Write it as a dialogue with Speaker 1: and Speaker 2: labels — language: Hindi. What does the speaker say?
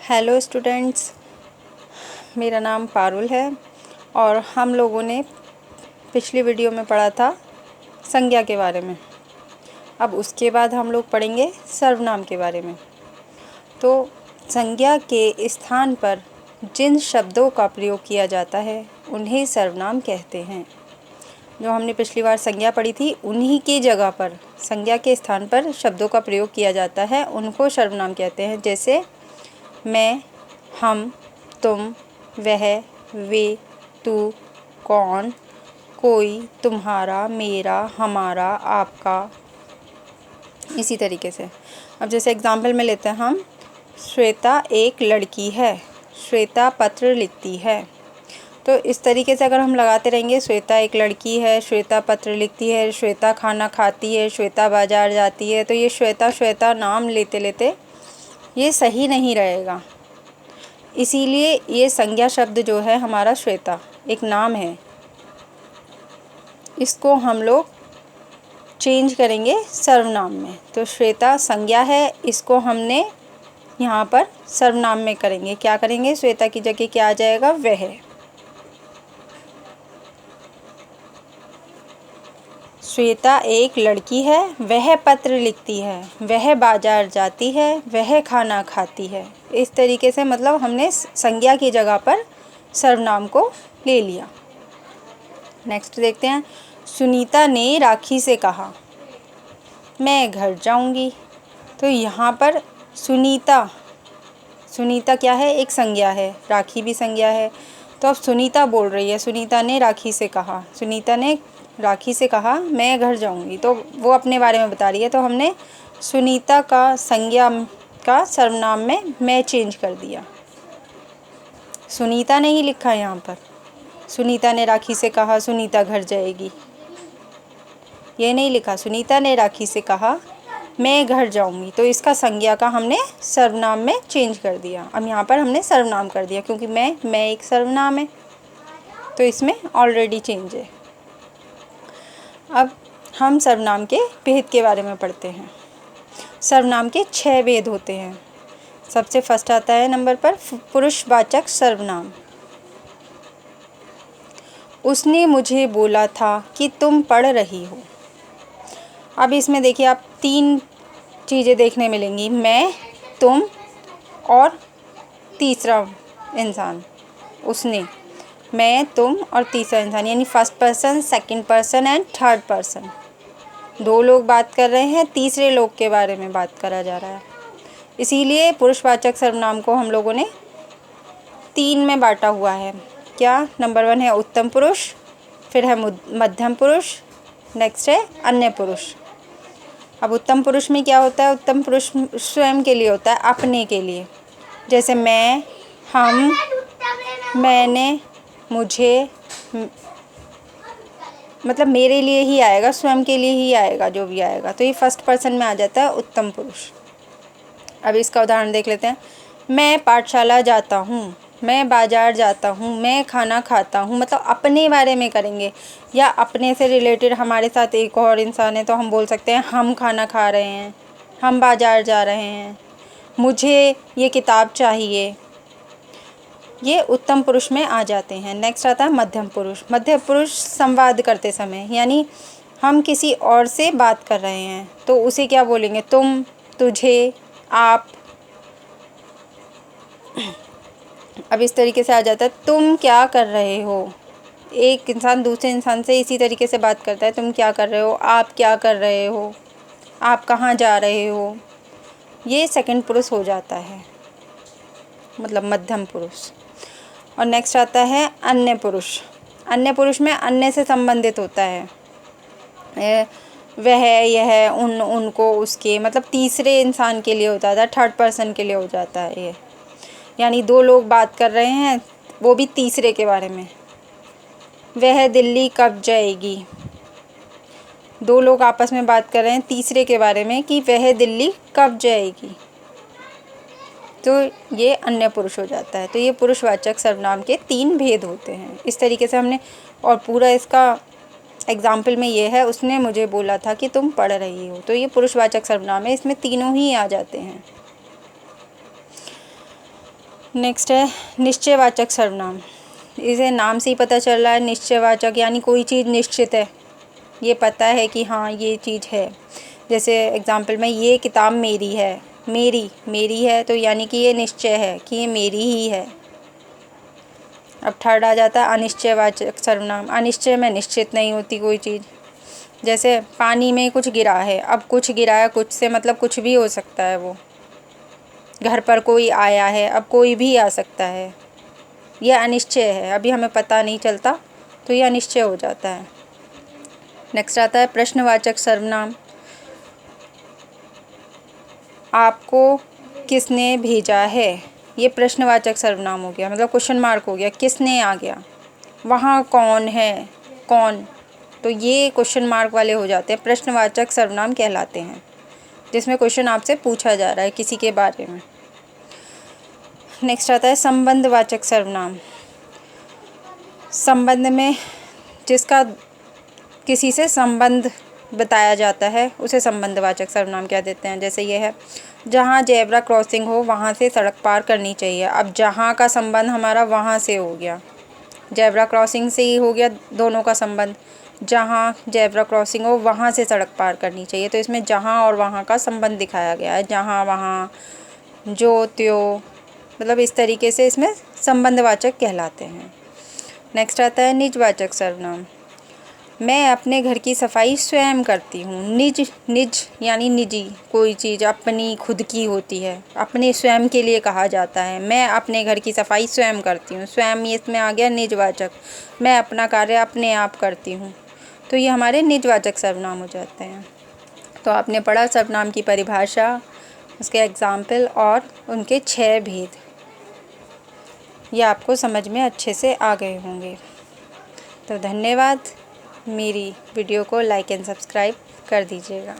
Speaker 1: हेलो स्टूडेंट्स, मेरा नाम पारुल है और हम लोगों ने पिछली वीडियो में पढ़ा था संज्ञा के बारे में। अब उसके बाद हम लोग पढ़ेंगे सर्वनाम के बारे में। तो संज्ञा के स्थान पर जिन शब्दों का प्रयोग किया जाता है उन्हें सर्वनाम कहते हैं। जो हमने पिछली बार संज्ञा पढ़ी थी उन्हीं की जगह पर संज्ञा के स्थान पर शब्दों का प्रयोग किया जाता है, उनको सर्वनाम कहते हैं। जैसे मैं, हम, तुम, वह, वे, तू, कौन, कोई, तुम्हारा, मेरा, हमारा, आपका, इसी तरीके से। अब जैसे एग्जाम्पल में लेते हैं हम, श्वेता एक लड़की है, श्वेता पत्र लिखती है। तो इस तरीके से अगर हम लगाते रहेंगे, श्वेता एक लड़की है, श्वेता पत्र लिखती है, श्वेता खाना खाती है, श्वेता बाजार जाती है, तो ये श्वेता श्वेता नाम लेते लेते ये सही नहीं रहेगा। इसीलिए ये संज्ञा शब्द जो है हमारा श्वेता एक नाम है, इसको हम लोग चेंज करेंगे सर्वनाम में। तो श्वेता संज्ञा है, इसको हमने यहाँ पर सर्वनाम में करेंगे। क्या करेंगे? श्वेता की जगह क्या आ जाएगा? वह। श्वेता एक लड़की है, वह पत्र लिखती है, वह बाजार जाती है, वह खाना खाती है। इस तरीके से मतलब हमने संज्ञा की जगह पर सर्वनाम को ले लिया। नेक्स्ट देखते हैं, सुनीता ने राखी से कहा मैं घर जाऊंगी। तो यहाँ पर सुनीता क्या है? एक संज्ञा है, राखी भी संज्ञा है। तो अब सुनीता बोल रही है, सुनीता ने राखी से कहा, सुनीता ने राखी से कहा मैं घर जाऊंगी, तो वो अपने बारे में बता रही है। तो हमने सुनीता का संज्ञा का सर्वनाम में मैं चेंज कर दिया। सुनीता नहीं लिखा यहाँ पर, सुनीता ने राखी से कहा सुनीता घर जाएगी, ये नहीं लिखा। सुनीता ने राखी से कहा मैं घर जाऊंगी, तो इसका संज्ञा का हमने सर्वनाम में चेंज कर दिया। अब यहाँ पर हमने सर्वनाम कर दिया क्योंकि मैं एक सर्वनाम है, तो इसमें ऑलरेडी चेंज है। अब हम सर्वनाम के भेद के बारे में पढ़ते हैं। सर्वनाम के 6 भेद होते हैं। सबसे फर्स्ट आता है नंबर पर पुरुषवाचक सर्वनाम। उसने मुझे बोला था कि तुम पढ़ रही हो। अब इसमें देखिए आप 3 चीज़ें देखने मिलेंगी, मैं, तुम और तीसरा इंसान उसने। मैं, तुम और तीसरा इंसान, यानी first person, second person and third person. 2 लोग बात कर रहे हैं, तीसरे लोग के बारे में बात करा जा रहा है। इसीलिए पुरुषवाचक सर्वनाम को हम लोगों ने 3 में बांटा हुआ है। क्या? नंबर 1 है उत्तम पुरुष, फिर है मध्यम पुरुष, नेक्स्ट है अन्य पुरुष। अब उत्तम पुरुष में क्या होता है? उत्तम पुरुष स्वयं के लिए होता है, अपने के लिए। जैसे मैं, हम, मैंने, मुझे, मतलब मेरे लिए ही आएगा, स्वयं के लिए ही आएगा जो भी आएगा, तो ये फर्स्ट पर्सन में आ जाता है उत्तम पुरुष। अब इसका उदाहरण देख लेते हैं। मैं पाठशाला जाता हूँ, मैं बाजार जाता हूँ, मैं खाना खाता हूँ, मतलब अपने बारे में करेंगे। या अपने से रिलेटेड हमारे साथ एक और इंसान है तो हम बोल सकते हैं हम खाना खा रहे हैं, हम बाजार जा रहे हैं, मुझे ये किताब चाहिए। ये उत्तम पुरुष में आ जाते हैं। नेक्स्ट आता है मध्यम पुरुष। मध्यम पुरुष संवाद करते समय, यानी हम किसी और से बात कर रहे हैं तो उसे क्या बोलेंगे? तुम, तुझे, आप। अब इस तरीके से आ जाता है तुम क्या कर रहे हो। एक इंसान दूसरे इंसान से इसी तरीके से बात करता है, तुम क्या कर रहे हो, आप क्या कर रहे हो, आप कहाँ जा रहे हो। ये सेकंड पुरुष हो जाता है, मतलब मध्यम पुरुष। और नेक्स्ट आता है अन्य पुरुष। अन्य पुरुष में अन्य से संबंधित होता है, वह, यह, उन, उनको, उसके, मतलब तीसरे इंसान के लिए हो जाता है, थर्ड पर्सन के लिए हो जाता है ये। यानी 2 लोग बात कर रहे हैं, वो भी तीसरे के बारे में। वह दिल्ली कब जाएगी। 2 लोग आपस में बात कर रहे हैं तीसरे के बारे में कि वह दिल्ली कब जाएगी, तो ये अन्य पुरुष हो जाता है। तो ये पुरुषवाचक सर्वनाम के 3 भेद होते हैं। इस तरीके से हमने, और पूरा इसका एग्जाम्पल में ये है, उसने मुझे बोला था कि तुम पढ़ रही हो, तो ये पुरुषवाचक सर्वनाम है, इसमें तीनों ही आ जाते हैं। नेक्स्ट है निश्चयवाचक सर्वनाम। इसे नाम से ही पता चल रहा है, निश्चयवाचक यानी कोई चीज़ निश्चित है, ये पता है कि हाँ ये चीज़ है। जैसे एग्जांपल में ये किताब मेरी है, मेरी है तो यानी कि ये निश्चय है कि ये मेरी ही है। अब थर्ड आ जाता है अनिश्चयवाचक सर्वनाम। अनिश्चय में निश्चित नहीं होती कोई चीज़। जैसे पानी में कुछ गिरा है, अब कुछ गिरा है, कुछ से मतलब कुछ भी हो सकता है। वो घर पर कोई आया है, अब कोई भी आ सकता है। यह अनिश्चय है, अभी हमें पता नहीं चलता, तो यह अनिश्चय हो जाता है। नेक्स्ट आता है प्रश्नवाचक सर्वनाम। आपको किसने भेजा है, ये प्रश्नवाचक सर्वनाम हो गया, मतलब क्वेश्चन मार्क हो गया, किसने आ गया। वहाँ कौन है, कौन, तो ये क्वेश्चन मार्क वाले हो जाते हैं, प्रश्नवाचक सर्वनाम कहलाते हैं, जिसमें क्वेश्चन आपसे पूछा जा रहा है किसी के बारे में। नेक्स्ट आता है संबंधवाचक सर्वनाम। संबंध में जिसका किसी से संबंध बताया जाता है उसे संबंधवाचक सर्वनाम कह देते हैं। जैसे ये है, जहाँ जेब्रा क्रॉसिंग हो वहाँ से सड़क पार करनी चाहिए। अब जहाँ का संबंध हमारा वहाँ से हो गया, जेब्रा क्रॉसिंग से ही हो गया दोनों का संबंध। जहाँ जेब्रा क्रॉसिंग हो वहाँ से सड़क पार करनी चाहिए, तो इसमें जहाँ और वहाँ का संबंध दिखाया गया है। जहाँ, वहाँ, जो, त्यों, मतलब इस तरीके से इसमें संबंधवाचक कहलाते हैं। नेक्स्ट आता है निजवाचक सर्वनाम। मैं अपने घर की सफाई स्वयं करती हूँ। निज यानी निजी, कोई चीज़ अपनी खुद की होती है, अपने स्वयं के लिए कहा जाता है। मैं अपने घर की सफाई स्वयं करती हूँ, स्वयं ये इसमें आ गया निजवाचक। मैं अपना कार्य अपने आप करती हूँ, तो ये हमारे निजवाचक सर्वनाम हो जाते हैं। तो आपने पढ़ा सर्वनाम की परिभाषा, उसके एग्जाम्पल और उनके 6 भेद। ये आपको समझ में अच्छे से आ गए होंगे। तो धन्यवाद। मेरी वीडियो को लाइक एंड सब्सक्राइब कर दीजिएगा।